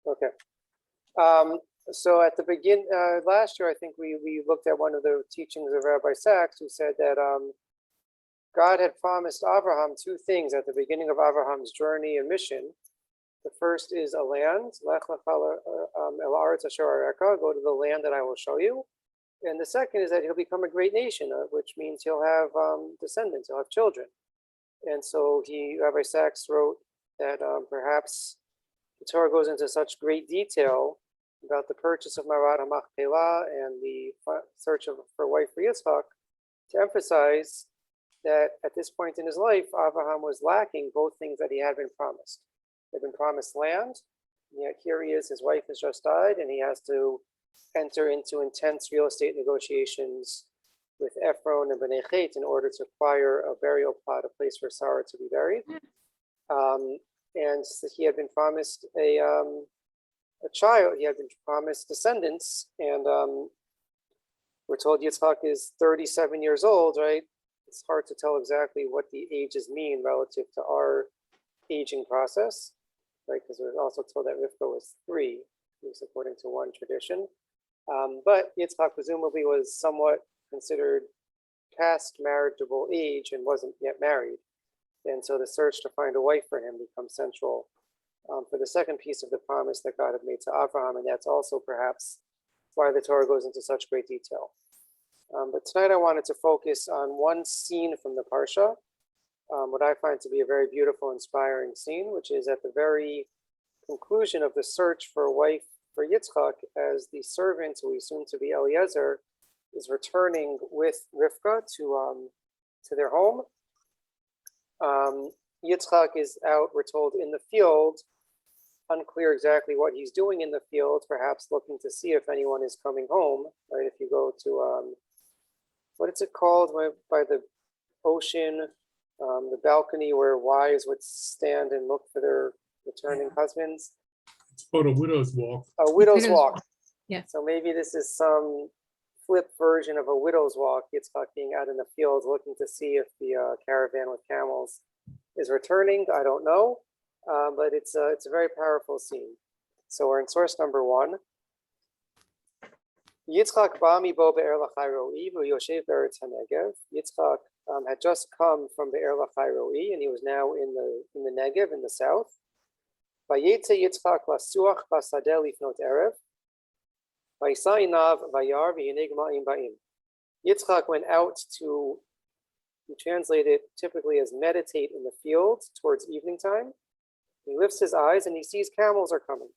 Okay. So at the last year, I think we looked at one of the teachings of Rabbi Sachs, who said that God had promised Abraham two things at the beginning of Abraham's journey and mission. The first is a land, Lech lecha el aretz asher areka, go to the land that I will show you. And the second is that he'll become a great nation, which means he'll have descendants, he'll have children. And so Rabbi Sachs wrote that perhaps the Torah goes into such great detail about the purchase of Marat HaMachpelah and the search for a wife for Yitzchak to emphasize that at this point in his life, Abraham was lacking both things that he had been promised. He had been promised land, and yet here he is, his wife has just died, and he has to enter into intense real estate negotiations with Ephron and Bnei Chet in order to acquire a burial plot, a place for Sarah to be buried. And he had been promised a child, he had been promised descendants, and we're told Yitzchak is 37 years old, right? It's hard to tell exactly what the ages mean relative to our aging process, right? Because we're also told that Rivka was 3, at least according to one tradition. But Yitzchak presumably was somewhat considered past marriageable age and wasn't yet married. And so the search to find a wife for him becomes central for the second piece of the promise that God had made to Abraham. And that's also perhaps why the Torah goes into such great detail. But tonight I wanted to focus on one scene from the Parsha, what I find to be a very beautiful, inspiring scene, which is at the very conclusion of the search for a wife for Yitzchak, as the servant, who we assume to be Eliezer, is returning with Rivka to their home. Yitzchak is out, we're told, in the field, unclear exactly what he's doing in the field, perhaps looking to see if anyone is coming home, right? If you go to, what is it called, by the ocean, the balcony where wives would stand and look for their returning husbands. It's called a widow's walk. A widow's walk. Yeah. So maybe this is some flip version of a widow's walk. Yitzchak being out in the field looking to see if the caravan with camels is returning. I don't know, but it's a very powerful scene. So we're in source number 1. Yitzchak bami bo be'er lachai ro'i v'yoshev be'eretz hanegev. Yitzchak had just come from be'er lachai ro'i, and he was now in the Negev, in the south. Vayetze Yitzchak lasuach basadeh lifnot erev. Vayisa inav vayar v'hineg ma'im ba'im. Yitzchak went out to, we translate it typically as meditate in the fields towards evening time. He lifts his eyes and he sees camels are coming.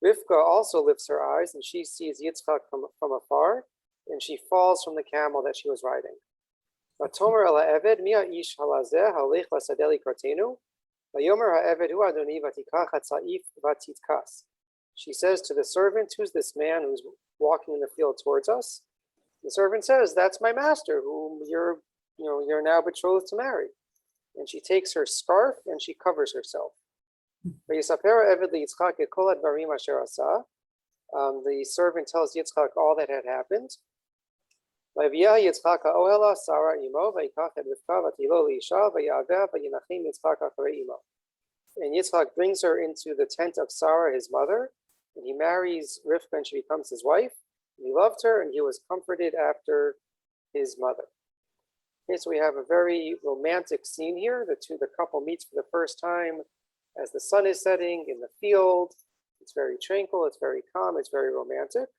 Rivka also lifts her eyes and she sees Yitzchak from afar, and she falls from the camel that she was riding. She says to the servant, "Who's this man who's walking in the field towards us?" The servant says, "That's my master, whom you're now betrothed to marry." And she takes her scarf and she covers herself. The servant tells Yitzchak all that had happened. And Yitzchak brings her into the tent of Sarah, his mother, and he marries Rivka and she becomes his wife. And he loved her and he was comforted after his mother. Okay, so we have a very romantic scene here. The couple meets for the first time as the sun is setting in the field. It's very tranquil, it's very calm, it's very romantic.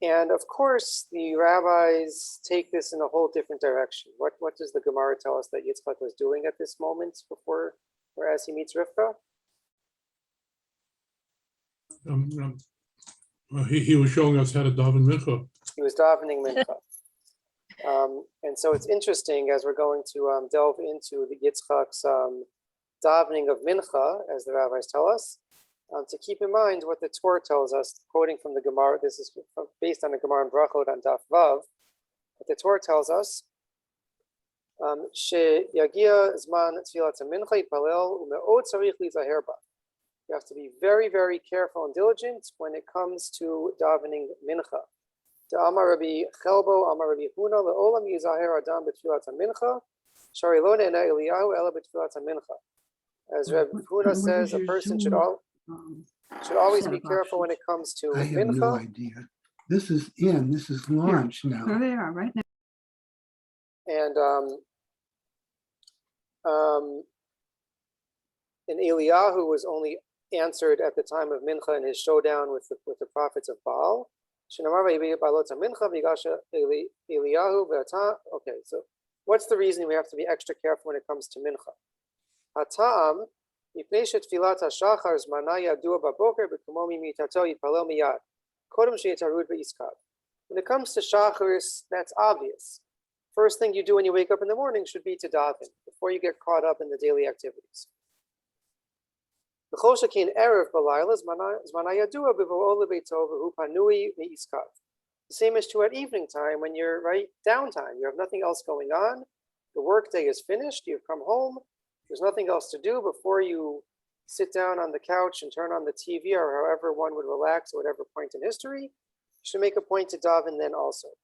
And of course, the rabbis take this in a whole different direction. What does the Gemara tell us that Yitzchak was doing at this moment before, or as he meets Rivka? He was showing us how to daven Mincha. He was davening Mincha. And so it's interesting as we're going to delve into the Yitzchak's davening of Mincha, as the rabbis tell us, to keep in mind what the Torah tells us, quoting from the Gemara. This is based on a Gemara in Brachot on Daf Vav. What the Torah tells us, she'yagia zman tfilat mincha yitpalel ume'od tzarich lizaher ba. You have to be very, very careful and diligent when it comes to davening Mincha. The Amar Rabbi Chelbo, Amar Rabbi Huna, le'olam yizaher adam b'tfilat hamincha, shari lo ne'ena Eliyahu ela b'tfilat hamincha. As Rabbi Huna says, a person should always be careful when it comes to I have no mincha. idea. This is launch now. There they are, right now. And Eliyahu was only answered at the time of Mincha in his showdown with the prophets of Baal. Okay, so what's the reason we have to be extra careful when it comes to Mincha? Hatam, when it comes to Shacharis, that's obvious. First thing you do when you wake up in the morning should be to daven before you get caught up in the daily activities. The same is true at evening time when you're downtime. You have nothing else going on. The workday is finished. You've come home. There's nothing else to do before you sit down on the couch and turn on the TV or however one would relax at whatever point in history. You should make a point to daven then also.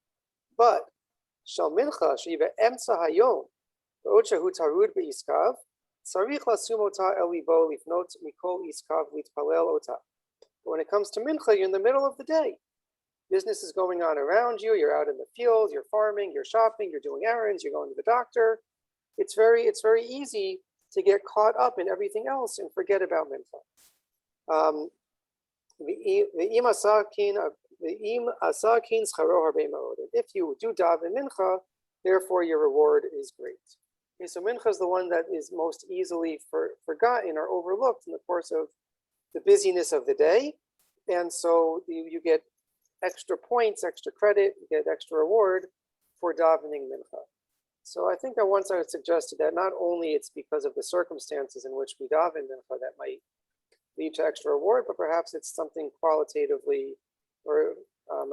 But Shal Mincha Shiva Emsa Hayom Ocha Hu Tarud Beiskav Sarich Lasumota Elibo Lifnot Mikol Iskav Litpalel Ota. But when it comes to Mincha, you're in the middle of the day. Business is going on around you. You're out in the field. You're farming. You're shopping. You're doing errands. You're going to the doctor. It's very easy to get caught up in everything else and forget about Mincha. If you do daven Mincha, therefore your reward is great. Okay, so Mincha is the one that is most easily forgotten or overlooked in the course of the busyness of the day, and so you get extra points, extra credit, you get extra reward for davening Mincha. So I think that once I had suggested that not only it's because of the circumstances in which we daven Mincha that might lead to extra reward, but perhaps it's something qualitatively or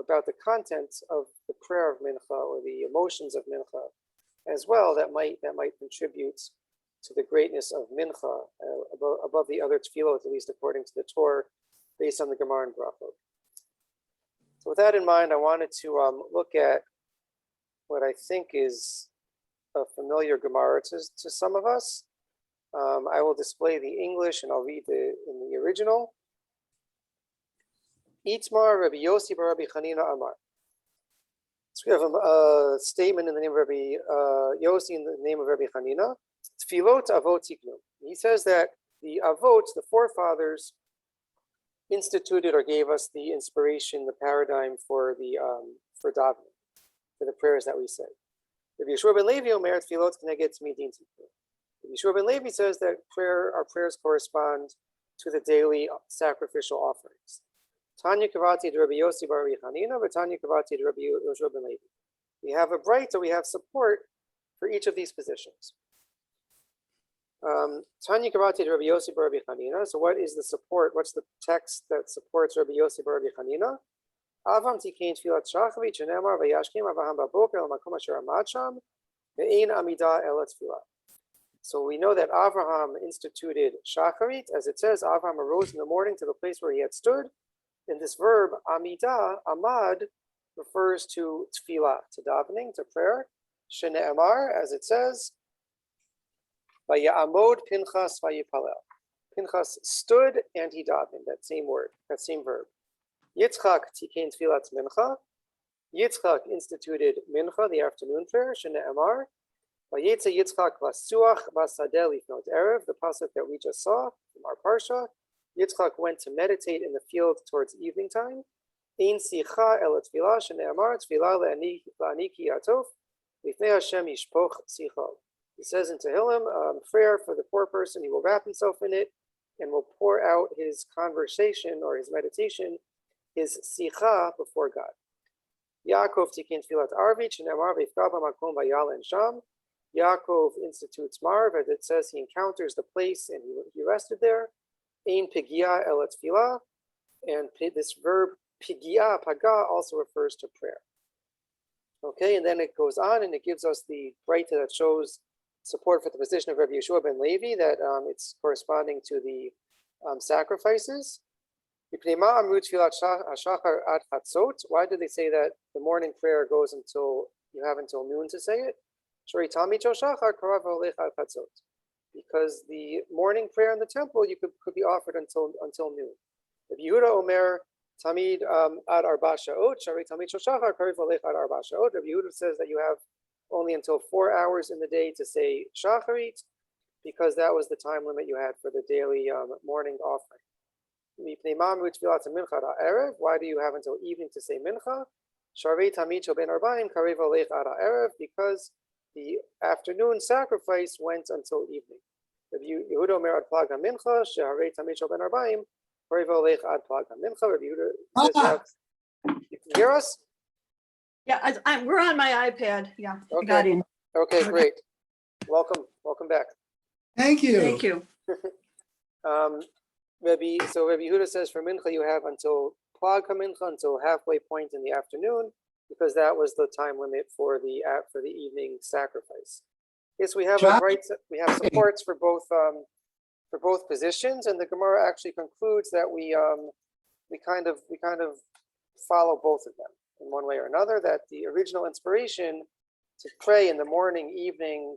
about the content of the prayer of Mincha or the emotions of Mincha as well that might contribute to the greatness of Mincha above the other tefillot, at least according to the Torah, based on the Gemara and Brachot. So with that in mind, I wanted to look at what I think is a familiar Gemara to some of us. I will display the English and I'll read in the original. Itmar Rabbi Yossi bar Rabbi Chanina Amar. So we have a statement in the name of Rabbi Yossi in the name of Rabbi Chanina. Tfilot avot tiknu. He says that the avot, the forefathers, instituted or gave us the inspiration, the paradigm for davening, for the prayers that we say. Rabbi Yeshua ben Levi omer tfilot k'neged midin tiknu. Rabbi Yeshua ben Levi says that our prayers correspond to the daily sacrificial offerings. Tanya Kavati to Rabbi Yossi bar Rabbi Chanina, but Tanya Kavati to Rabbi Yeshua ben Levi. We have a bright, or we have support for each of these positions. Tanya Kavati to Rabbi Yossi bar Rabbi Chanina. So what is the support? What's the text that supports Rabbi Yossi bar Rabbi Chanina? Avam tikein tfilat shachari chenemar vayashkim avaham baboker el makom asher amad sham ve'ein amida el tfilah. So we know that Avraham instituted shacharit, as it says, Avraham arose in the morning to the place where he had stood. And this verb, amidah, amad, refers to tefillah, to davening, to prayer. Shene'emar, as it says, vayamod Pinchas vayipalel. Pinchas stood and he davened, that same word, that same verb. Yitzchak tikein tfilat mincha. Yitzchak instituted mincha, the afternoon prayer. Shene'emar. Vayetze Yitzchak vasuach vasadeh lifnot erev, the pasuk that we just saw from our parsha. Yitzchak went to meditate in the field towards evening time. Ein sicha el tefillah shene'amar tefillah le'aniki atov lifnei Hashem yishpoch sicho. He says in Tehillim, prayer for the poor person, he will wrap himself in it and will pour out his conversation or his meditation, his sicha before God. Yaakov tikin tefillat arvit shene'amar v'ifkav ha'makom vayal en sham. Yaakov institutes marv, as it says he encounters the place and he rested there. Ein pigia el tefillah, and this verb pigia, paga, also refers to prayer. Okay, and then it goes on and it gives us the brighta that shows support for the position of Rabbi Yeshua ben Levi, that it's corresponding to the sacrifices. Why did they say that the morning prayer goes until you have until noon to say it? Because the morning prayer in the temple could be offered until noon. If Yehuda Omer Tamid ad arba sha'ot, shari tamid shel shachar karev alech ad arba sha'ot. Rabbi Yehuda says that you have only until 4 hours in the day to say shacharit, because that was the time limit you had for the daily morning offering. Why do you have until evening to say mincha? Sharvei tamid shel ben arbaim karev alech ad ha'erev, because the afternoon sacrifice went until evening. If Yehuda Omer ad plag mincha, sharvei tamid shel ben arbaim karev alech ad plag mincha. Rabbi Yehuda says you can hear us? Yeah, we're on my iPad. Yeah, I Okay. got in. Okay, great. Welcome back. Thank you. Thank you. Rabbi Yehuda says for mincha you have until plag mincha, until halfway point in the afternoon, because that was the time limit for the evening sacrifice. Yes, we have supports for both positions, and the Gemara actually concludes that we kind of follow both of them in one way or another. That the original inspiration to pray in the morning, evening,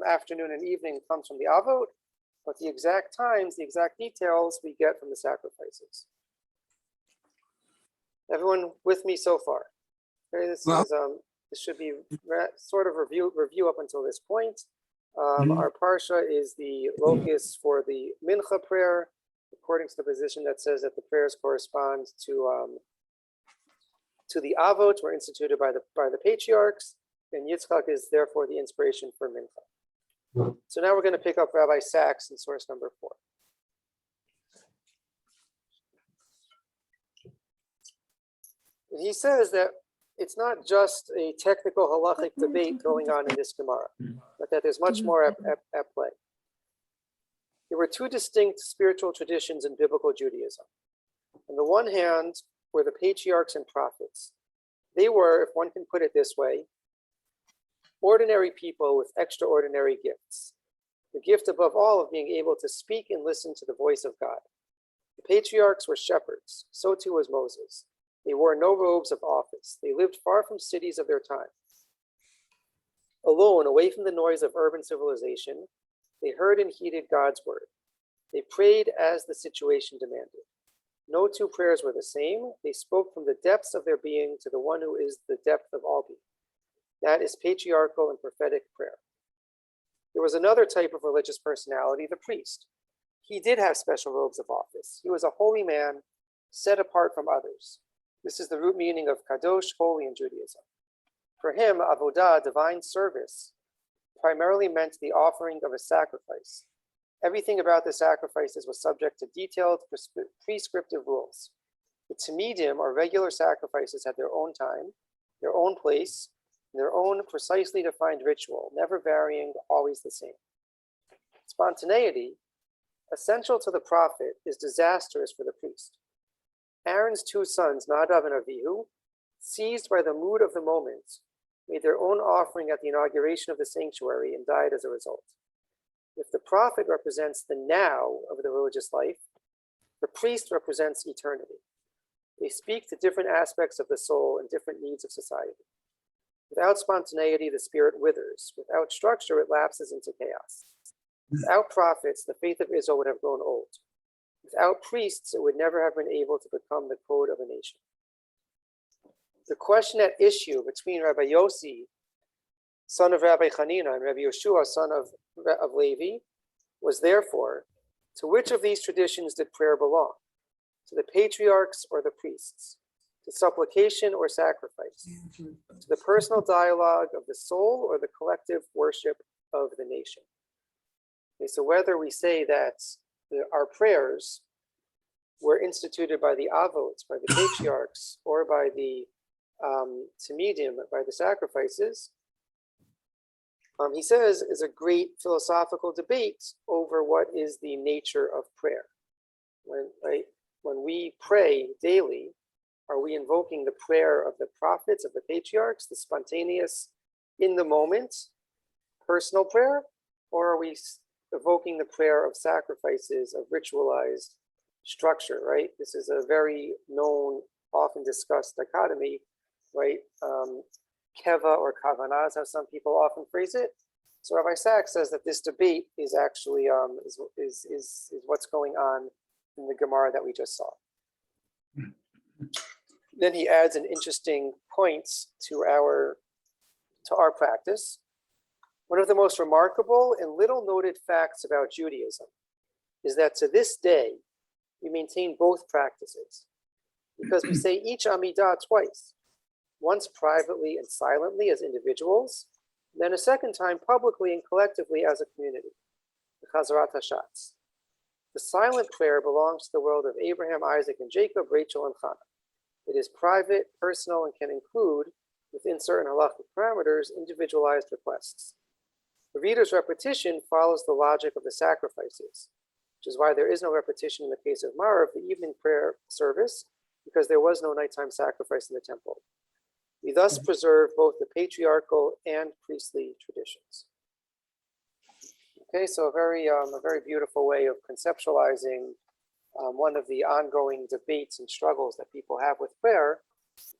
afternoon, and evening comes from the Avot, but the exact times, the exact details we get from the sacrifices. Everyone with me so far? Okay, this should be sort of review up until this point. Our parsha is the locus for the Mincha prayer, according to the position that says that the prayers correspond to the Avot, were instituted by the patriarchs, and Yitzchak is therefore the inspiration for Mincha. So now we're going to pick up Rabbi Sachs in source number 4. And he says that it's not just a technical halachic debate going on in this Gemara, but that there's much more at play. There were two distinct spiritual traditions in biblical Judaism. On the one hand were the patriarchs and prophets. They were, if one can put it this way, ordinary people with extraordinary gifts. The gift above all of being able to speak and listen to the voice of God. The patriarchs were shepherds, so too was Moses. They wore no robes of office. They lived far from cities of their time. Alone, away from the noise of urban civilization, they heard and heeded God's word. They prayed as the situation demanded. No two prayers were the same. They spoke from the depths of their being to the one who is the depth of all being. That is patriarchal and prophetic prayer. There was another type of religious personality, the priest. He did have special robes of office. He was a holy man, set apart from others. This is the root meaning of kadosh, holy in Judaism. For him, avodah, divine service, primarily meant the offering of a sacrifice. Everything about the sacrifices was subject to detailed prescriptive rules. The tamidim, or regular sacrifices, had their own time, their own place, their own precisely defined ritual, never varying, always the same. Spontaneity, essential to the prophet, is disastrous for the priest. Aaron's two sons, Nadav and Avihu, seized by the mood of the moment, made their own offering at the inauguration of the sanctuary and died as a result. If the prophet represents the now of the religious life, the priest represents eternity. They speak to different aspects of the soul and different needs of society. Without spontaneity, the spirit withers. Without structure, it lapses into chaos. Without prophets, the faith of Israel would have grown old. Without priests, it would never have been able to become the code of a nation. The question at issue between Rabbi Yossi, son of Rabbi Chanina, and Rabbi Yeshua, son of Levi, was therefore, to which of these traditions did prayer belong? To the patriarchs or the priests? To supplication or sacrifice? To the personal dialogue of the soul or the collective worship of the nation? Okay, so whether we say that our prayers were instituted by the Avot, by the patriarchs, or by the Tamidim, by the sacrifices, he says, is a great philosophical debate over what is the nature of prayer. When we pray daily, are we invoking the prayer of the prophets, of the patriarchs, the spontaneous, in the moment, personal prayer, or are we evoking the prayer of sacrifices, of ritualized structure, right? This is a very known, often discussed dichotomy, right? Keva or kavanah is how some people often phrase it. So Rabbi Sachs says that this debate is actually is what's going on in the Gemara that we just saw. Then he adds an interesting points to our practice. One of the most remarkable and little noted facts about Judaism is that to this day, we maintain both practices because we say each Amidah twice, once privately and silently as individuals, then a second time publicly and collectively as a community, the Chazarat Hashatz. The silent prayer belongs to the world of Abraham, Isaac, and Jacob, Rachel, and Hannah. It is private, personal, and can include, within certain halachic parameters, individualized requests. The reader's repetition follows the logic of the sacrifices, which is why there is no repetition in the case of Marav, the evening prayer service, because there was no nighttime sacrifice in the temple. We thus preserve both the patriarchal and priestly traditions. Okay, so a very beautiful way of conceptualizing one of the ongoing debates and struggles that people have with prayer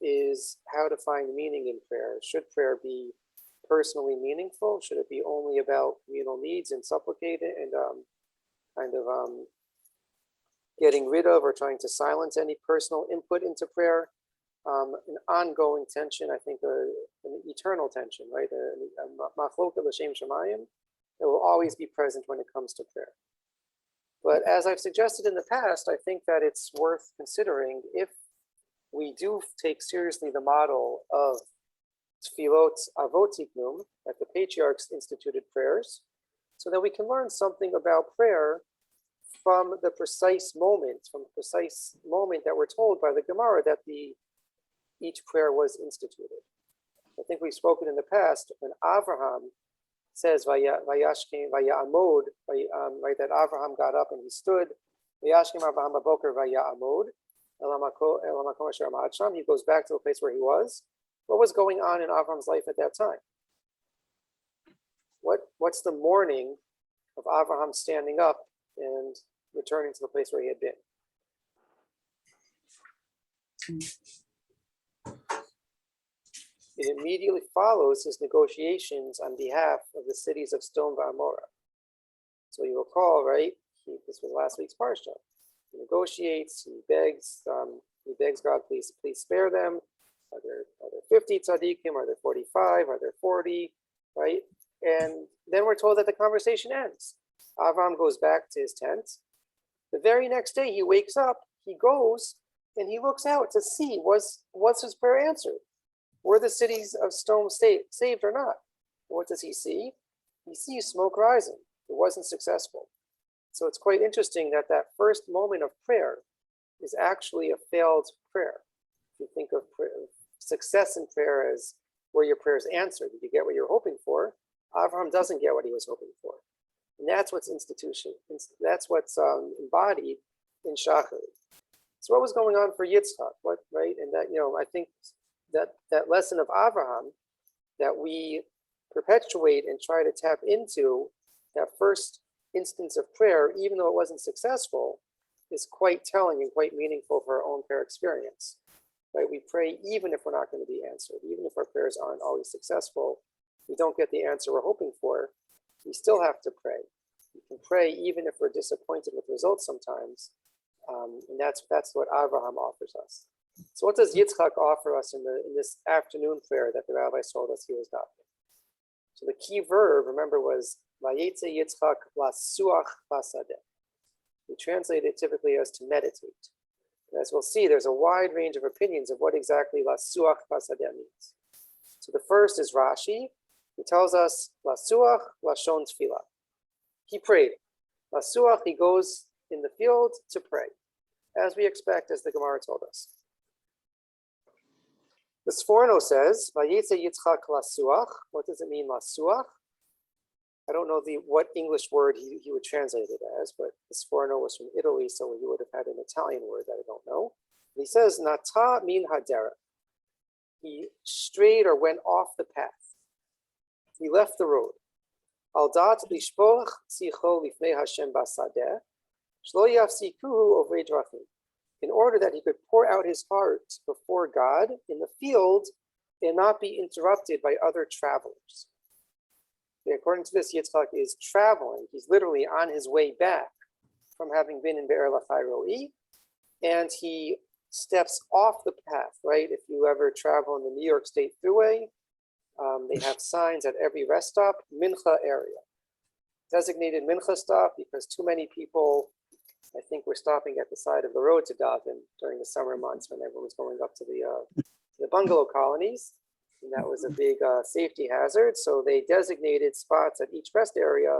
is how to find meaning in prayer. Should prayer be personally meaningful? Should it be only about communal needs and supplicating and getting rid of or trying to silence any personal input into prayer? An ongoing tension, I think, an eternal tension, right? A machloket l'shem shamayim that will always be present when it comes to prayer. But as I've suggested in the past, I think that it's worth considering if we do take seriously the model of tefillot avot tiknum, that the patriarchs instituted prayers, so that we can learn something about prayer from the precise moment that we're told by the Gemara that each prayer was instituted. I think we've spoken in the past when Avraham says vayashkem vayamod, right, that Avraham got up and he stood. Vayashkem Avraham baboker vayamod elamakom asher amad sham. He goes back to the place where he was. What was going on in Avraham's life at that time? What's the morning of Avraham standing up and returning to the place where he had been? It immediately follows his negotiations on behalf of the cities of Sodom and Gomorrah. So you recall, right? This was last week's parsha. He negotiates. He begs God, please spare them. Are there 50 tzaddikim? Are there 45? Are there 40? Right? And then we're told that the conversation ends. Avram goes back to his tent. The very next day, he wakes up. He goes and he looks out to see was his prayer answered. Were the cities of Sodom saved or not? What does he see? He sees smoke rising. It wasn't successful. So it's quite interesting that first moment of prayer is actually a failed prayer. If you think of success in prayer as where your prayer is answered, did you get what you're hoping for? Avraham doesn't get what he was hoping for. And that's what's that's what's embodied in Shachar. So what was going on for Yitzchak? Right? And that, I think that lesson of Avraham that we perpetuate and try to tap into, that first instance of prayer, even though it wasn't successful, is quite telling and quite meaningful for our own prayer experience. Right? We pray even if we're not going to be answered, even if our prayers aren't always successful, we don't get the answer we're hoping for, we still have to pray. We can pray even if we're disappointed with results sometimes, and that's what Avraham offers us. So what does Yitzchak offer us in this afternoon prayer that the rabbis told us he was adopting? So the key verb, remember, was Vayetze Yitzchak lasuach basadeh. We translate it typically as to meditate. And as we'll see, there's a wide range of opinions of what exactly lasuach basadeh means. So the first is Rashi. He tells us lasuach lashon tefillah. He prayed. Lasuach, he goes in the field to pray, as we expect, as the Gemara told us. The Sforno says, Vayetze Yitzchak lasuach. What does it mean, lasuach? I don't know what English word he would translate it as, but the Sforno was from Italy, so he would have had an Italian word that I don't know. And he says, Nata min hadera. He strayed or went off the path. He left the road. Al dat lishpoch tzicho lifnei Hashem basadeh, Shlo yafsikuhu ovei drachim, in order that he could pour out his heart before God in the field and not be interrupted by other travelers. Okay, according to this, Yitzchak is traveling. He's literally on his way back from having been in Be'er Lachai Ro'i, and he steps off the path, right? If you ever travel in the New York State Thruway, they have signs at every rest stop, Mincha area. Designated Mincha stop because too many people, I think, were stopping at the side of the road to daven during the summer months when everyone was going up to the bungalow colonies. And that was a big safety hazard. So they designated spots at each rest area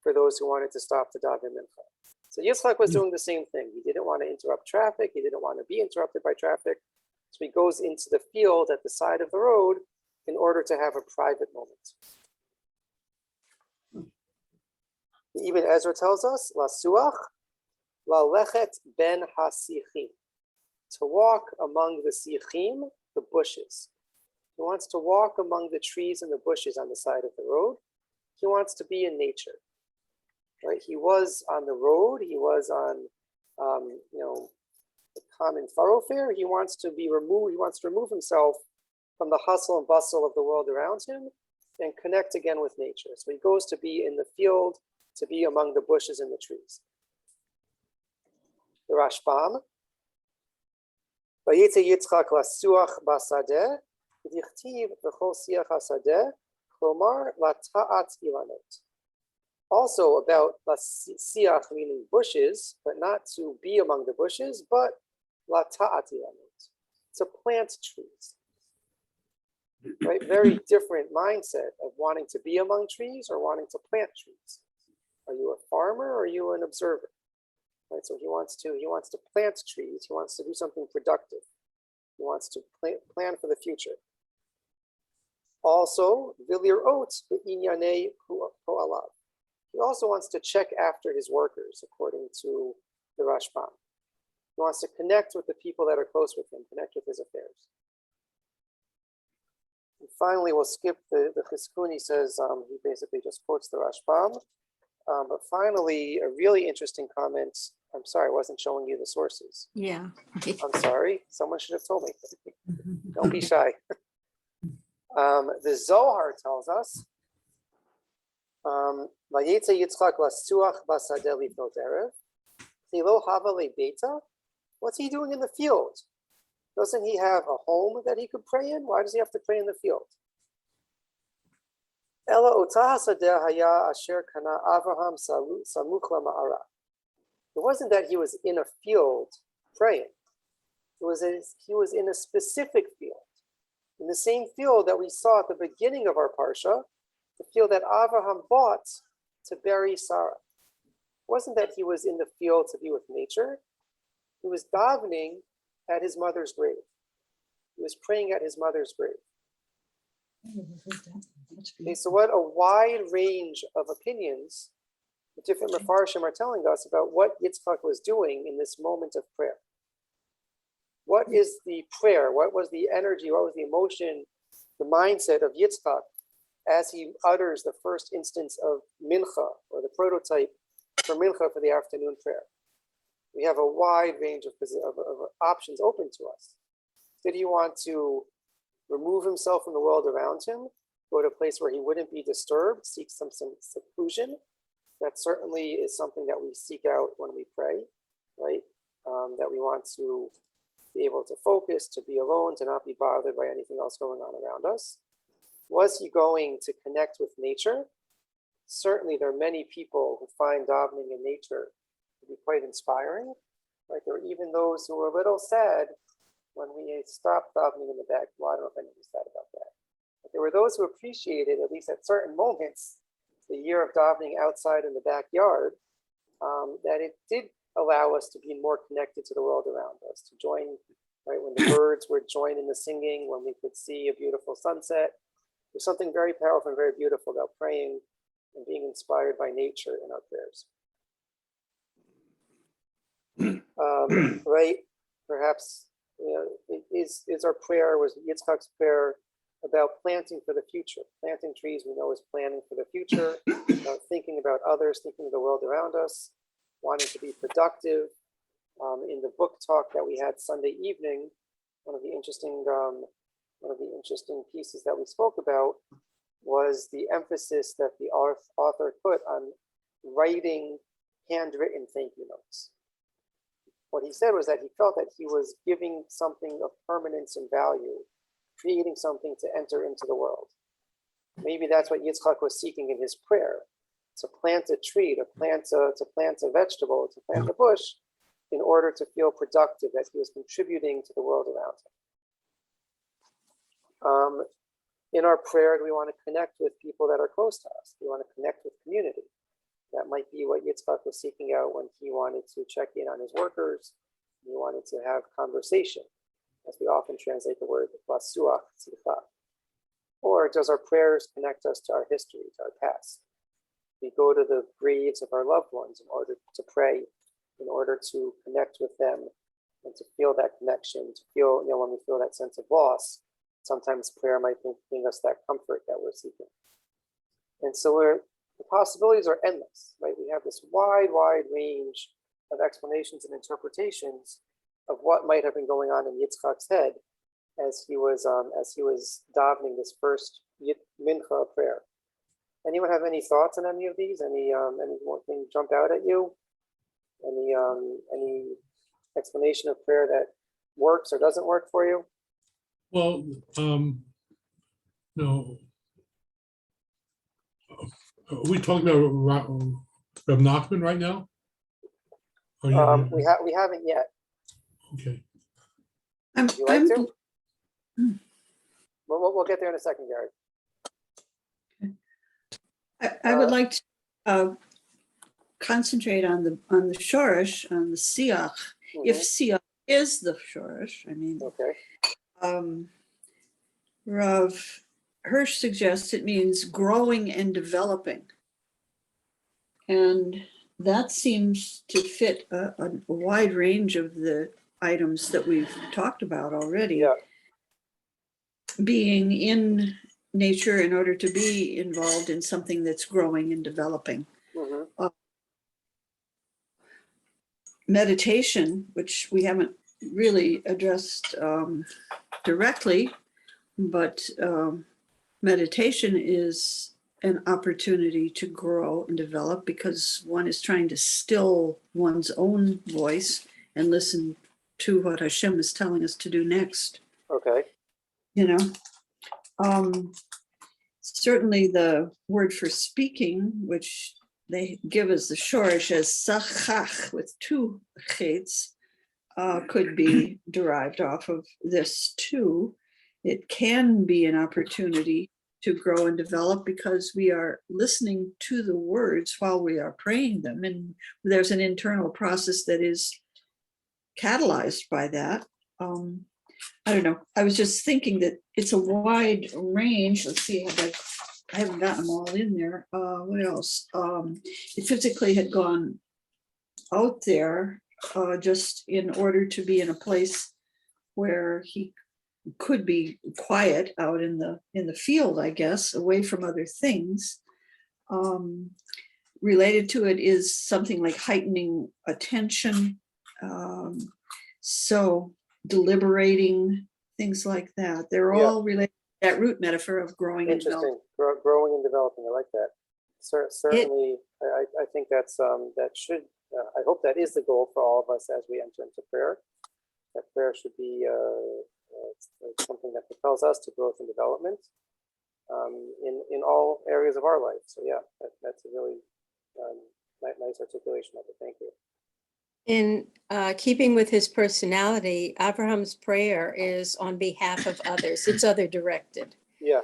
for those who wanted to stop to daven Mincha. So Yitzchak was doing the same thing. He didn't want to interrupt traffic. He didn't want to be interrupted by traffic. So he goes into the field at the side of the road in order to have a private moment. Even Ezra tells us, Lasuach, Lalechet ben hasichim, to walk among the sichim, the bushes. He wants to walk among the trees and the bushes on the side of the road. He wants to be in nature. Right? He was on the road. He was on, the common thoroughfare. He wants to be removed. He wants to remove himself from the hustle and bustle of the world around him and connect again with nature. So he goes to be in the field, to be among the bushes and the trees. The Rashbam, Vayitze Yitzchak lasuach basadeh, v'dichtiv v'chol siach hasadeh, klomar lata'at ilanot. Also about siach, meaning bushes, but not to be among the bushes, but lata'at ilanot, to plant trees. Right? Very different mindset of wanting to be among trees or wanting to plant trees. Are you a farmer or are you an observer? Right? So he wants to plant trees. He wants to do something productive. He wants to plan for the future. Also, vilir oats b'inyanei po'alav. He also wants to check after his workers, according to the Rashbam. He wants to connect with the people that are close with him, connect with his affairs. And finally, we'll skip the Chizkuni says, he basically just quotes the Rashbam. But finally, a really interesting comment. I'm sorry, I wasn't showing you the sources. Yeah. I'm sorry. Someone should have told me. Don't be shy. The Zohar tells us, Vayetze Yitzchak lasuach basadeh lifnot erev, chilo hava lebeita. What's he doing in the field? Doesn't he have a home that he could pray in? Why does he have to pray in the field? Ela otah hasadeh haya asher kana Avraham samuch lama'ara. It wasn't that he was in a field praying. He was in a specific field. In the same field that we saw at the beginning of our parsha, the field that Avraham bought to bury Sarah. It wasn't that he was in the field to be with nature. He was davening at his mother's grave. He was praying at his mother's grave. Okay, so what a wide range of opinions the different Mefarshim are telling us about what Yitzchak was doing in this moment of prayer. What is the prayer? What was the energy? What was the emotion, the mindset of Yitzchak as he utters the first instance of Mincha, or the prototype for Mincha for the afternoon prayer? We have a wide range of options open to us. Did he want to remove himself from the world around him, go to a place where he wouldn't be disturbed, seek some seclusion? That certainly is something that we seek out when we pray, right? That we want to be able to focus, to be alone, to not be bothered by anything else going on around us. Was he going to connect with nature? Certainly there are many people who find davening in nature to be quite inspiring. Right? There were even those who were a little sad when we stopped davening in the back. Well, I don't know if anyone's sad about that. But there were those who appreciated, at least at certain moments, the year of davening outside in the backyard, that it did allow us to be more connected to the world around us, to join, right, when the birds would join in the singing, when we could see a beautiful sunset. There's something very powerful and very beautiful about praying and being inspired by nature in our prayers. Right? Perhaps, is our prayer, was Yitzchak's prayer about planting for the future? Planting trees we know is planning for the future, thinking about others, thinking of the world around us. wanting to be productive. In the book talk that we had Sunday evening, one of the interesting pieces that we spoke about was the emphasis that the author put on writing handwritten thank you notes. What he said was that he felt that he was giving something of permanence and value, creating something to enter into the world. Maybe that's what Yitzchak was seeking in his prayer, to plant a tree, to plant a vegetable, to plant a bush, in order to feel productive, that he was contributing to the world around him. In our prayer, we want to connect with people that are close to us. We want to connect with community. That might be what Yitzchak was seeking out when he wanted to check in on his workers. He wanted to have conversation, as we often translate the word vasuach tzlicha. Or does our prayers connect us to our history, to our past? We go to the graves of our loved ones in order to pray, in order to connect with them and to feel that connection, to feel, when we feel that sense of loss, sometimes prayer might bring us that comfort that we're seeking. And so the possibilities are endless, right? We have this wide range of explanations and interpretations of what might have been going on in Yitzchak's head as he was davening this first Mincha prayer. Anyone have any thoughts on any of these? Any one thing jump out at you? Any explanation of prayer that works or doesn't work for you? Well, no. Are we talking about Reb Nachman right now? We haven't yet. Okay. Would you like to? We'll get there in a second, Gary. I would like to concentrate on the shorish, on the siach. If siach is the shorish, I mean, okay. Rav Hirsch suggests it means growing and developing. And that seems to fit a wide range of the items that we've talked about already. Yeah. Being in nature in order to be involved in something that's growing and developing. Meditation, which we haven't really addressed directly, but meditation is an opportunity to grow and develop because one is trying to still one's own voice and listen to what Hashem is telling us to do next. Okay. Certainly the word for speaking, which they give as the shorish as sachach with two chets, could be derived off of this too. It can be an opportunity to grow and develop because we are listening to the words while we are praying them. And there's an internal process that is catalyzed by that. I don't know. I was just thinking that it's a wide range. Let's see, I haven't gotten them all in there. What else? It physically had gone out there just in order to be in a place where he could be quiet out in the field, I guess, away from other things. Related to it is something like heightening attention. So deliberating, things like that. They're all related to that root metaphor of growing and developing. Interesting. Growing and developing. I like that. Certainly, I think that should, I hope that is the goal for all of us as we enter into prayer. That prayer should be something that propels us to growth and development in all areas of our life. So yeah, that's a really nice articulation of it. Thank you. In keeping with his personality, Abraham's prayer is on behalf of others. It's other directed. Yeah.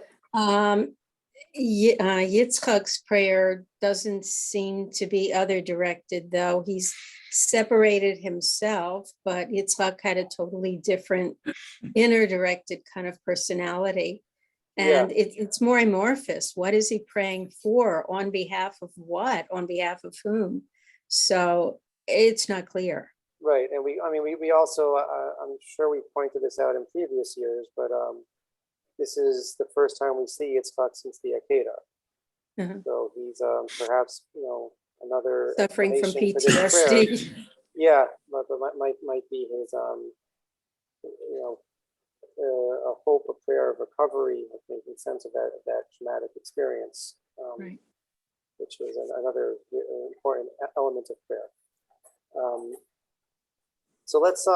Yitzchak's prayer doesn't seem to be other directed, though. He's separated himself, but Yitzchak had a totally different inner directed kind of personality. And it's more amorphous. What is he praying for? On behalf of what? On behalf of whom? So it's not clear. Right. And we also, I'm sure we pointed this out in previous years, but this is the first time we see Yitzchak since the Akedah. So he's perhaps, another Suffering from explanation for this prayer. PTSD. Yeah, but might be his a hope, a prayer of recovery, of making sense of that traumatic experience, Right. which was another important element of prayer. So let's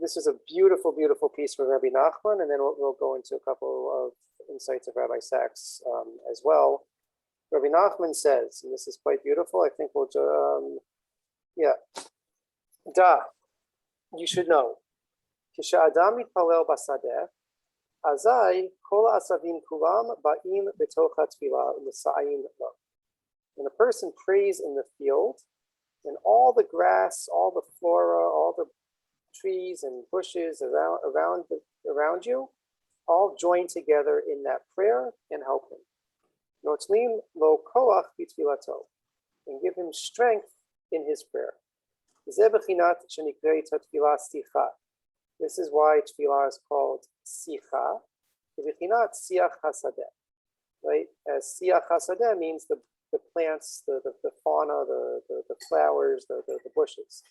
this is a beautiful, beautiful piece from Rabbi Nachman, and then we'll go into a couple of insights of Rabbi Sachs as well. Rabbi Nachman says, and this is quite beautiful, I think we'll you should know. כשאדם מתפלל בשדה, אזי כל העשבים כולם באים בתוך התפילה ומסייעים לו. When a person prays in the field, then all the grass, all the flora, all the trees and bushes around you, all join together in that prayer and help him. Notlim lo koach b'tfilato, and give him strength in his prayer. Zeh bechinat shenikret hatfilah sicha. This is why tefillah is called sicha. Bechinat siach hasadeh, right? As siach hasadeh means the plants, the fauna, the flowers, the bushes.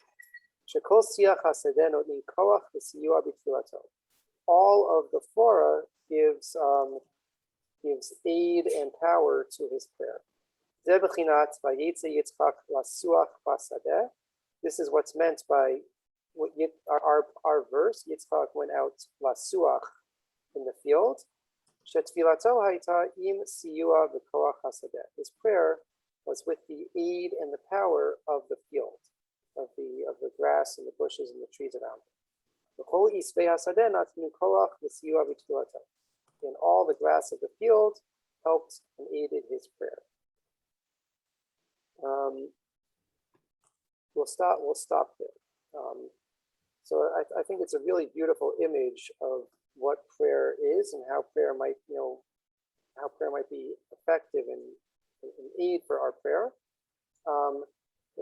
Shekol siach hasadeh notnin koach v'siyua b'tfilato. All of the flora gives aid and power to his prayer. Zeh bechinat vayetze Yitzchak lasuach basadeh. This is what's meant by our verse. Yitzchak went out lasuach in the field. Shetfilato hayta im siyua v'koach hasadeh. His prayer was with the aid and the power of the field, of the grass and the bushes and the trees around him. V'chol isvei hasadeh natnu koach v'siyua v'tfilato. And all the grass of the field helped and aided his prayer. We'll stop there. So I think it's a really beautiful image of what prayer is and how prayer might be effective and aid for our prayer. And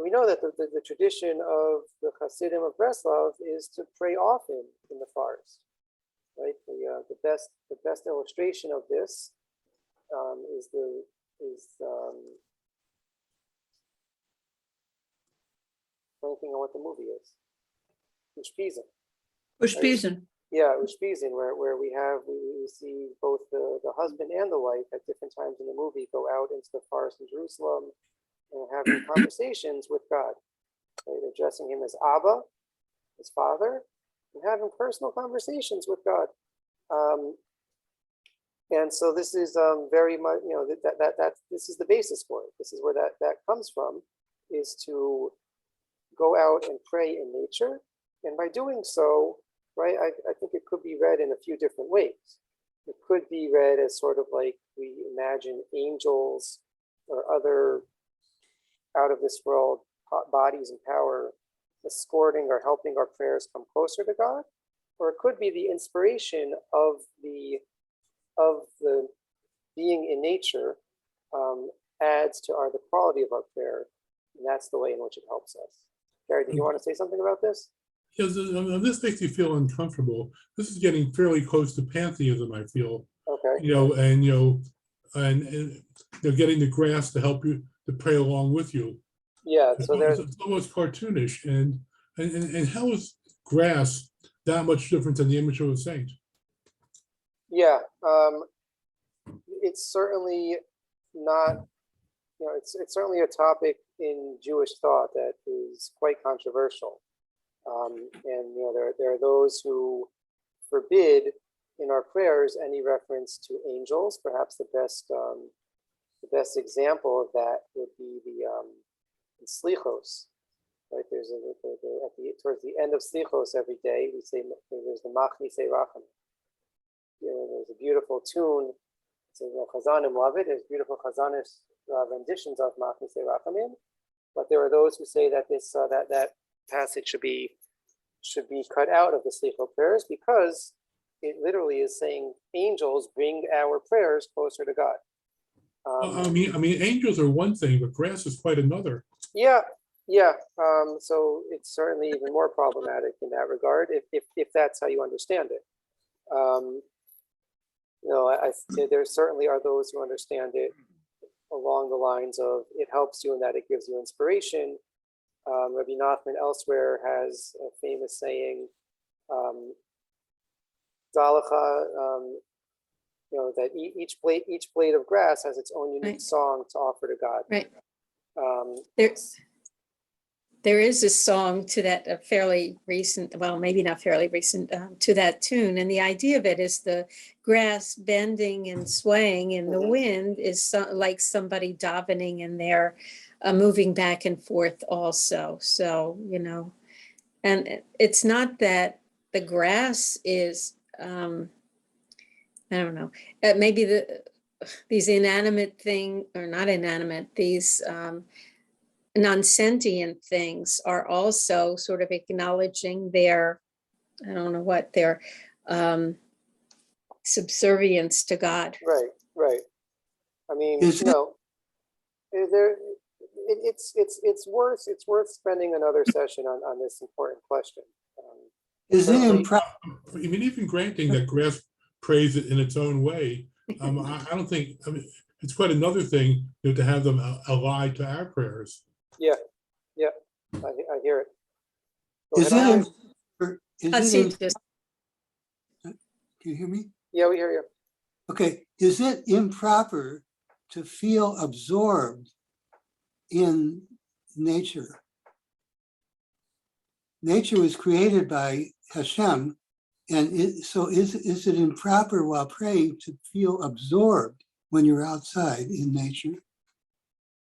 we know that the tradition of the Hasidim of Breslov is to pray often in the forest. Right, the best illustration of this is blanking on what the movie is. Ushpizin. Ushpizin. Yeah, Ushpizin, where we see both the husband and the wife at different times in the movie go out into the forest in Jerusalem and having conversations with God, right, addressing him as Abba, his father, and having personal conversations with God. And so this is very much, that this is the basis for it. This is where that comes from, is to go out and pray in nature. And by doing so, right, I think it could be read in a few different ways. It could be read as sort of like we imagine angels or other out of this world bodies and power escorting or helping our prayers come closer to God, or it could be the inspiration of the being in nature adds to the quality of our prayer, and that's the way in which it helps us. Gary, did you want to say something about this? Yes, this makes me feel uncomfortable. This is getting fairly close to pantheism, I feel. Okay. And they're getting the grass to help you to pray along with you. Yeah, so there's it's almost cartoonish, and how is grass that much different than the image of a saint? Yeah, it's certainly not. It's certainly a topic in Jewish thought that is quite controversial, and there are those who forbid in our prayers any reference to angels. Perhaps the best example of that would be the Slichos. Right, towards the end of Slichos every day we say there's the Machnise Rachamim. There's a beautiful tune. So Chazanim love it. There's beautiful Chazanish renditions of Machnise Rachamim, but there are those who say that this that passage should be cut out of the Slicho prayers because it literally is saying angels bring our prayers closer to God. I mean, angels are one thing, but grass is quite another. Yeah. So it's certainly even more problematic in that regard, if that's how you understand it. There certainly are those who understand it along the lines of it helps you in that it gives you inspiration. Rabbi Nachman elsewhere has a famous saying, Dalacha, that each blade of grass has its own unique Right. song to offer to God. Right. There is a song to that, a fairly recent, well, maybe not fairly recent, to that tune. And the idea of it is the grass bending and swaying in the Mhm. wind is like somebody davening, and they're moving back and forth also. So, and it's not that the grass is, I don't know, maybe these inanimate thing, or not inanimate, these non-sentient things are also sort of acknowledging their, I don't know what, their subservience to God. Right. I mean, Is it- it's worth spending another session on this important question. Is it certainly- improper? I mean, even granting that grass prays it in its own way, I don't think, I mean, it's quite another thing, to have them ally to our prayers. Yeah, I hear it. Go Is ahead, it, Alex. is it, Just can you hear me? Yeah, we hear you. Okay, is it improper to feel absorbed in nature? Nature was created by Hashem, and so is it improper while praying to feel absorbed when you're outside in nature?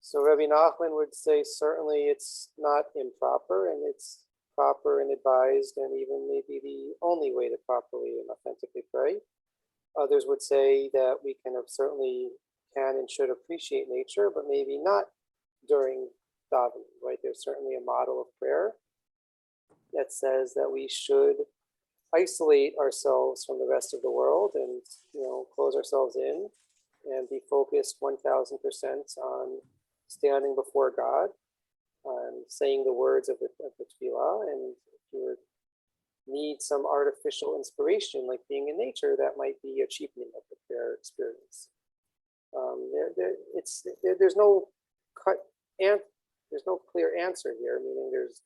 So Rabbi Nachman would say certainly it's not improper, and it's proper and advised, and even maybe the only way to properly and authentically pray. Others would say that we certainly can and should appreciate nature, but maybe not during davening, right? There's certainly a model of prayer that says that we should isolate ourselves from the rest of the world and, close ourselves in and be focused 1000% on standing before God, saying the words of the tefillah. And if you need some artificial inspiration, like being in nature, that might be a cheapening of the prayer experience. There's no clear answer here, meaning there's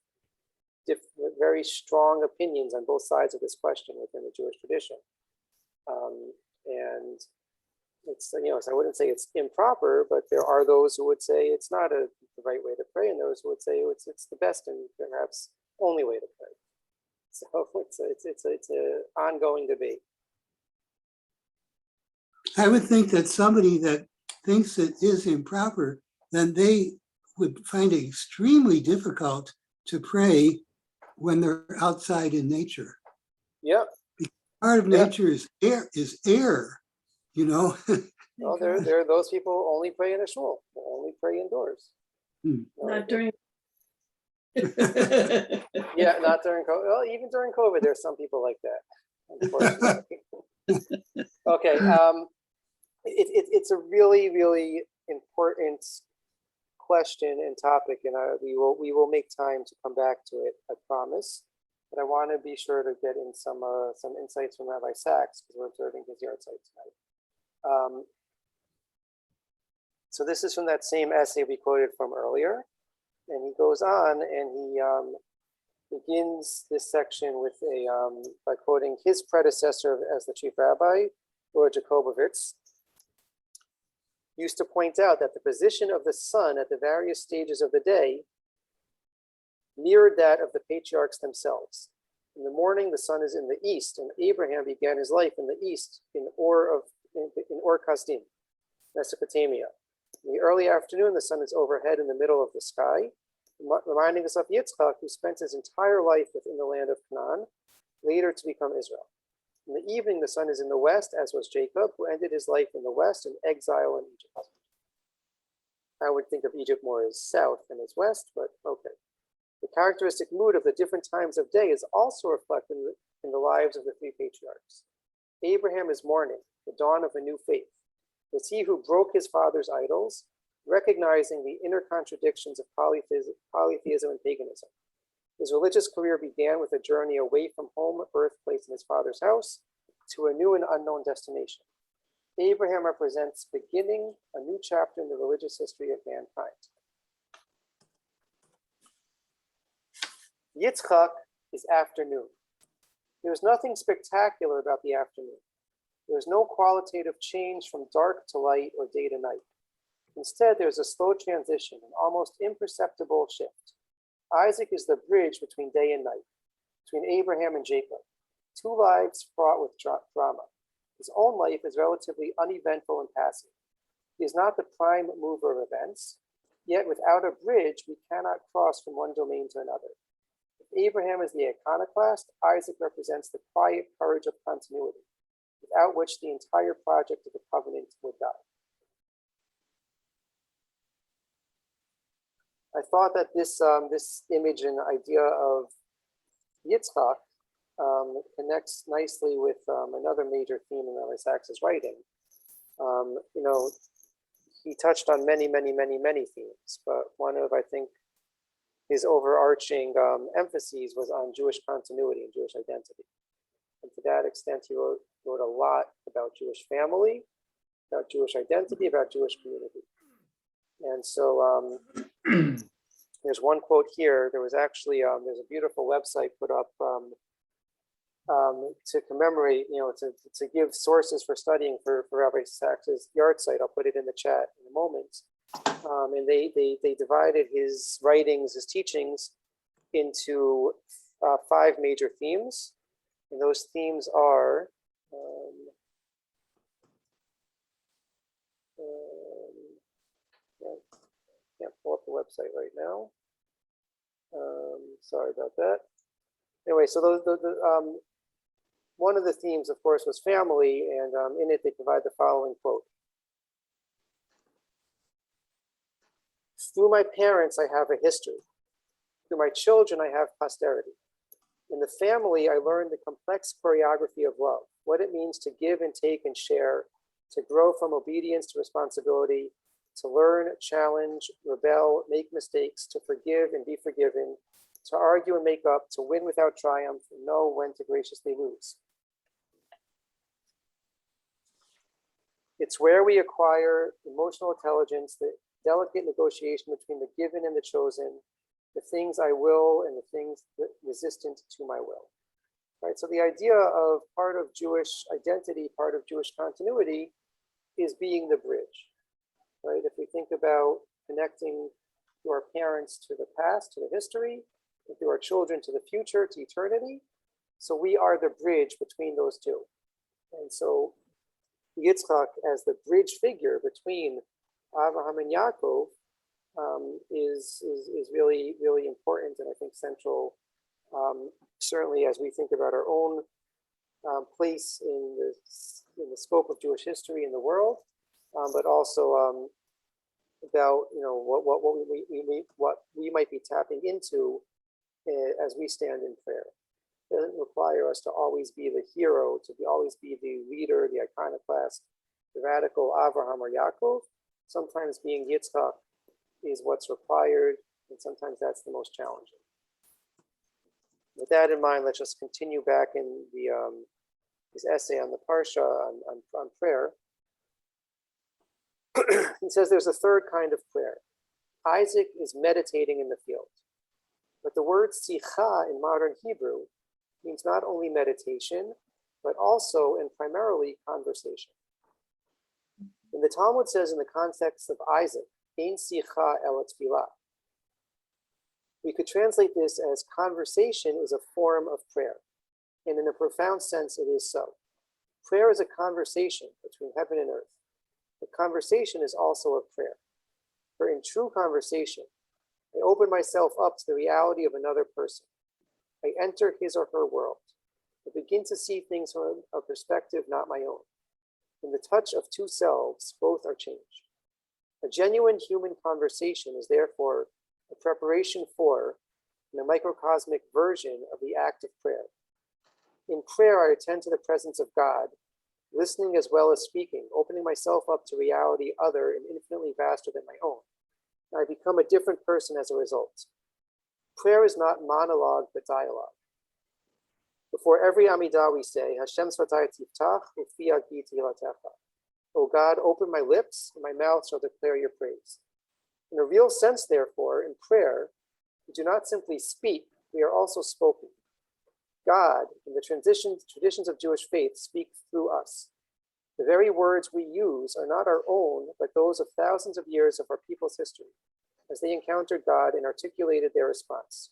very strong opinions on both sides of this question within the Jewish tradition. And it's, so I wouldn't say it's improper, but there are those who would say it's not the right way to pray, and those who would say it's the best and perhaps only way to pray. So it's an ongoing debate. I would think that somebody that thinks it is improper, then they would find it extremely difficult to pray when they're outside in nature. Yeah. Part of nature is air, Well, there are those people who only pray in a shul, who only pray indoors. Not during. Yeah, not during COVID. Well, even during COVID, there's some people like that, unfortunately. Okay, it's a really, really important question and topic, and we will make time to come back to it, I promise. But I want to be sure to get in some insights from Rabbi Sachs, because we're observing his Yarzheit tonight. So this is from that same essay we quoted from earlier, and he goes on and he begins this section with by quoting his predecessor as the chief rabbi, Lord Jacobovitz, used to point out that the position of the sun at the various stages of the day mirrored that of the patriarchs themselves. In the morning, the sun is in the east, and Abraham began his life in the east in Ur Kasdim, Mesopotamia. In the early afternoon, the sun is overhead in the middle of the sky, reminding us of Yitzchak, who spent his entire life within the land of Canaan, later to become Israel. In the evening, the sun is in the west, as was Jacob, who ended his life in the west in exile in Egypt. I would think of Egypt more as south than as west, but okay. The characteristic mood of the different times of day is also reflected in the lives of the three patriarchs. Abraham is mourning, the dawn of a new faith. It's he who broke his father's idols, recognizing the inner contradictions of polytheism and paganism. His religious career began with a journey away from home, birthplace in his father's house, to a new and unknown destination. Abraham represents beginning a new chapter in the religious history of mankind. Yitzchak is afternoon. There's nothing spectacular about the afternoon. There's no qualitative change from dark to light or day to night. Instead, there's a slow transition, an almost imperceptible shift. Isaac is the bridge between day and night, between Abraham and Jacob, two lives fraught with drama. His own life is relatively uneventful and passive. He is not the prime mover of events, yet without a bridge, we cannot cross from one domain to another. If Abraham is the iconoclast, Isaac represents the quiet courage of continuity, without which the entire project of the covenant would die. I thought that this image and idea of Yitzchak connects nicely with another major theme in Rabbi Sax's writing. He touched on many themes, but one of, I think, his overarching emphases was on Jewish continuity and Jewish identity. And to that extent, he wrote a lot about Jewish family, about Jewish identity, about Jewish community. And so there's one quote here. There was actually, there's a beautiful website put up to commemorate, to give sources for studying for Rabbi Sax's Yarzheit. I'll put it in the chat in a moment. And they divided his writings, his teachings, into 5 major themes. And those themes are can't pull up the website right now. Sorry about that. Anyway, so one of the themes, of course, was family, and in it they provide the following quote. Through my parents, I have a history. Through my children, I have posterity. In the family, I learned the complex choreography of love, what it means to give and take and share, to grow from obedience to responsibility, to learn, challenge, rebel, make mistakes, to forgive and be forgiven, to argue and make up, to win without triumph, and know when to graciously lose. It's where we acquire emotional intelligence, the delicate negotiation between the given and the chosen, the things I will and the things that resistant to my will. Right. So the idea of part of Jewish identity, part of Jewish continuity, is being the bridge. Right. If we think about connecting through our parents to the past, to the history, and through our children to the future, to eternity. So we are the bridge between those two. And so Yitzchak, as the bridge figure between Avraham and Yaakov, is really, really important, and I think central, certainly as we think about our own place in the scope of Jewish history in the world, but also about what we might be tapping into as we stand in prayer. It doesn't require us to always be the hero, always be the leader, the iconoclast, the radical Avraham or Yaakov. Sometimes being Yitzchak is what's required, and sometimes that's the most challenging. With that in mind, let's just continue back in his essay on the Parsha on prayer. He says there's a third kind of prayer. Isaac is meditating in the field. But the word sicha in modern Hebrew means not only meditation, but also and primarily conversation. And the Talmud says in the context of Isaac, ein sicha el tefillah. We could translate this as conversation is a form of prayer. And in a profound sense, it is so. Prayer is a conversation between heaven and earth. The conversation is also a prayer. For in true conversation, I open myself up to the reality of another person. I enter his or her world. I begin to see things from a perspective not my own. In the touch of two selves, both are changed. A genuine human conversation is therefore a preparation for and a microcosmic version of the act of prayer. In prayer, I attend to the presence of God, listening as well as speaking, opening myself up to reality other and infinitely vaster than my own. And I become a different person as a result. Prayer is not monologue, but dialogue. Before every Amidah we say, Hashem Svatay Tiftach, Ufi Agi Tehillah Techa. O God, open my lips, and my mouth shall declare your praise. In a real sense, therefore, in prayer, we do not simply speak, we are also spoken. God, in the traditions of Jewish faith, speaks through us. The very words we use are not our own, but those of thousands of years of our people's history, as they encountered God and articulated their response.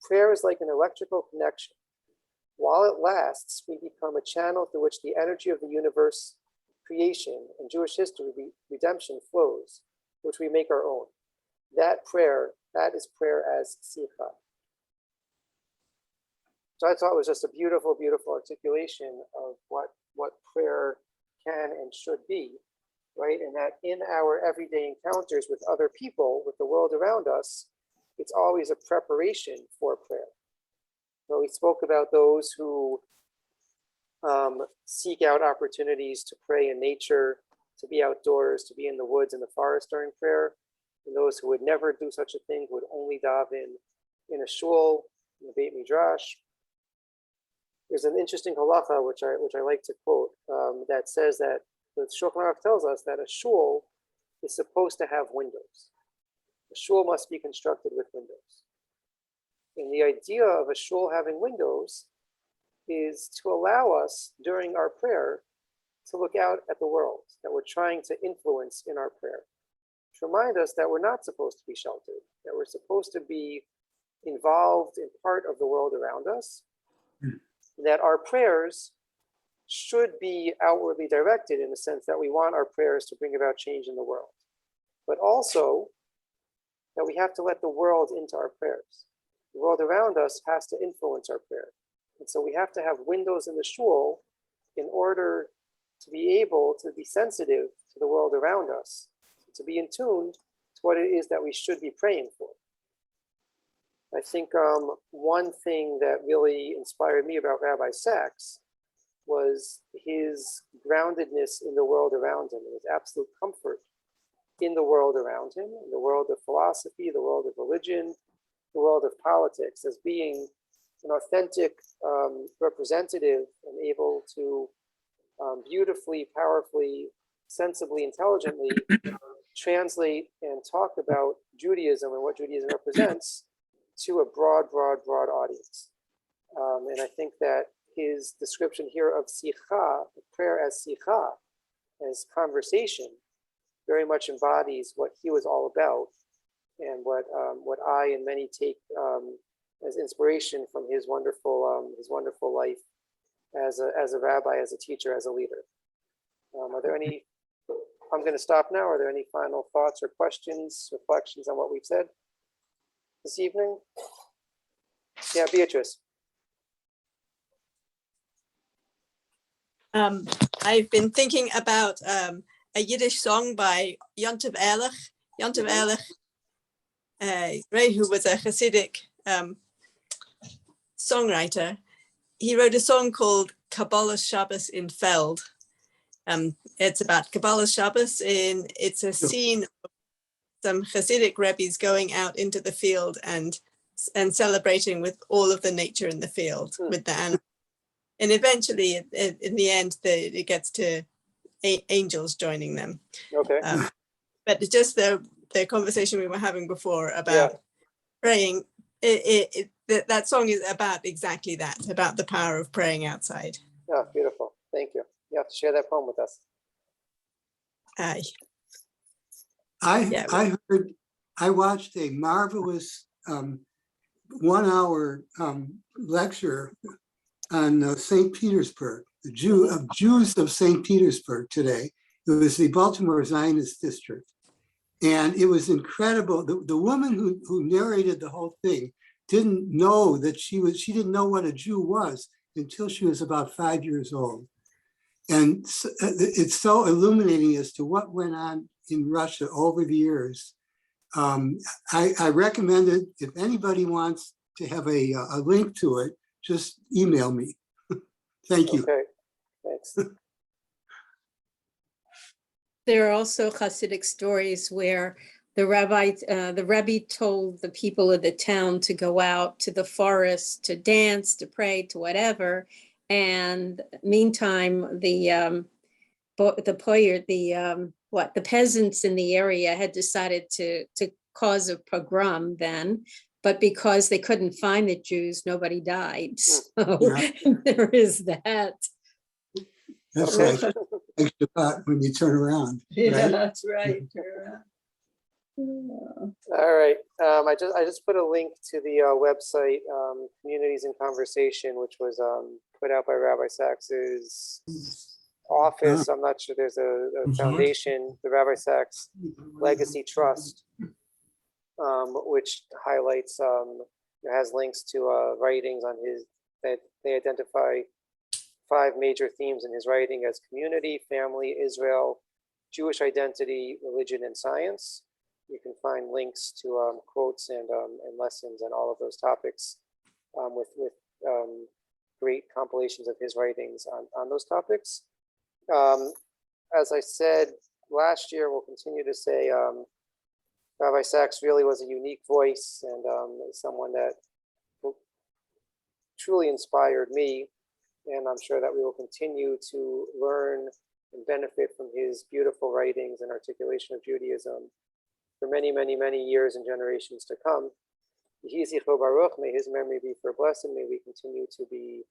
Prayer is like an electrical connection. While it lasts, we become a channel through which the energy of the universe, creation, and Jewish history, redemption flows, which we make our own. That is prayer as sikha. So I thought it was just a beautiful, beautiful articulation of what prayer can and should be, right? And that in our everyday encounters with other people, with the world around us, it's always a preparation for prayer. So we spoke about those who seek out opportunities to pray in nature, to be outdoors, to be in the woods and the forest during prayer, and those who would never do such a thing, would only daven in a shul, in a Beit Midrash. There's an interesting halacha, which I like to quote, that says that the Shulchan Aruch tells us that a shul is supposed to have windows. A shul must be constructed with windows. And the idea of a shul having windows is to allow us during our prayer to look out at the world that we're trying to influence in our prayer. To remind us that we're not supposed to be sheltered, that we're supposed to be involved in part of the world around us, that our prayers should be outwardly directed in the sense that we want our prayers to bring about change in the world, but also that we have to let the world into our prayers. The world around us has to influence our prayer. And so we have to have windows in the shul in order to be able to be sensitive to the world around us, to be in tune to what it is that we should be praying for. I think one thing that really inspired me about Rabbi Sacks was his groundedness in the world around him, and his absolute comfort in the world around him, in the world of philosophy, the world of religion, the world of politics, as being an authentic representative and able to beautifully, powerfully, sensibly, intelligently translate and talk about Judaism and what Judaism represents to a broad audience. And I think that his description here of sikha, prayer as sikha, as conversation, very much embodies what he was all about, and what I and many take as inspiration from his wonderful life as a rabbi, as a teacher, as a leader. Are there any? I'm going to stop now. Are there any final thoughts or questions, reflections on what we've said this evening? Yeah, Beatrice. I've been thinking about a Yiddish song by Yontiv Ehrlich. Yontiv Ehrlich, who was a Hasidic songwriter. He wrote a song called Kabbalah Shabbos in Feld. It's about Kabbalah Shabbos. It's a scene of some Hasidic rabbis going out into the field and celebrating with all of the nature in the field, with the animals. And eventually, in the end, it gets to angels joining them. Okay. But it's just the conversation we were having before about praying. That song is about exactly that, about the power of praying outside. Oh, beautiful. Thank you. You have to share that poem with us. I watched a marvelous 1 hour lecture on St. Petersburg, the Jews of St. Petersburg today. It was the Baltimore Zionist district. And it was incredible. The woman who narrated the whole thing didn't know that she didn't know what a Jew was until she was about 5 years old. And it's so illuminating as to what went on in Russia over the years. I recommend it. If anybody wants to have a link to it, just email me. Thank you. Okay, thanks. There are also Hasidic stories where the Rebbe told the people of the town to go out to the forest to dance, to pray, to whatever. And meantime, the the peasants in the area had decided to cause a pogrom then, but because they couldn't find the Jews, nobody died. So there is that. That's Okay. like extra pot when you turn around. right? That's right. All right, I just put a link to the website, Communities in Conversation, which was put out by Rabbi Sachs's office. I'm not sure, there's a I'm sorry? foundation, the Rabbi Sachs Legacy Trust, which highlights, has links to writings on his, that they identify 5 major themes in his writing as community, family, Israel, Jewish identity, religion, and science. You can find links to quotes and lessons and all of those topics with great compilations of his writings on those topics. As I said last year, we'll continue to say Rabbi Sachs really was a unique voice and someone that truly inspired me. And I'm sure that we will continue to learn and benefit from his beautiful writings and articulation of Judaism for many, many, many years and generations to come. Yehi Zichro Baruch, may his memory be for a blessing. May we continue to be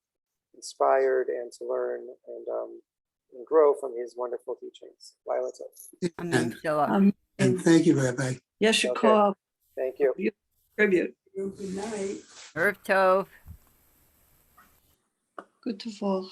inspired and to learn and grow from his wonderful teachings. Laila Tov. And, Um, and thank you, Rabbi. Yes, you Okay. call Thank you. tribute. Good night. Erev Tov. Good to fall.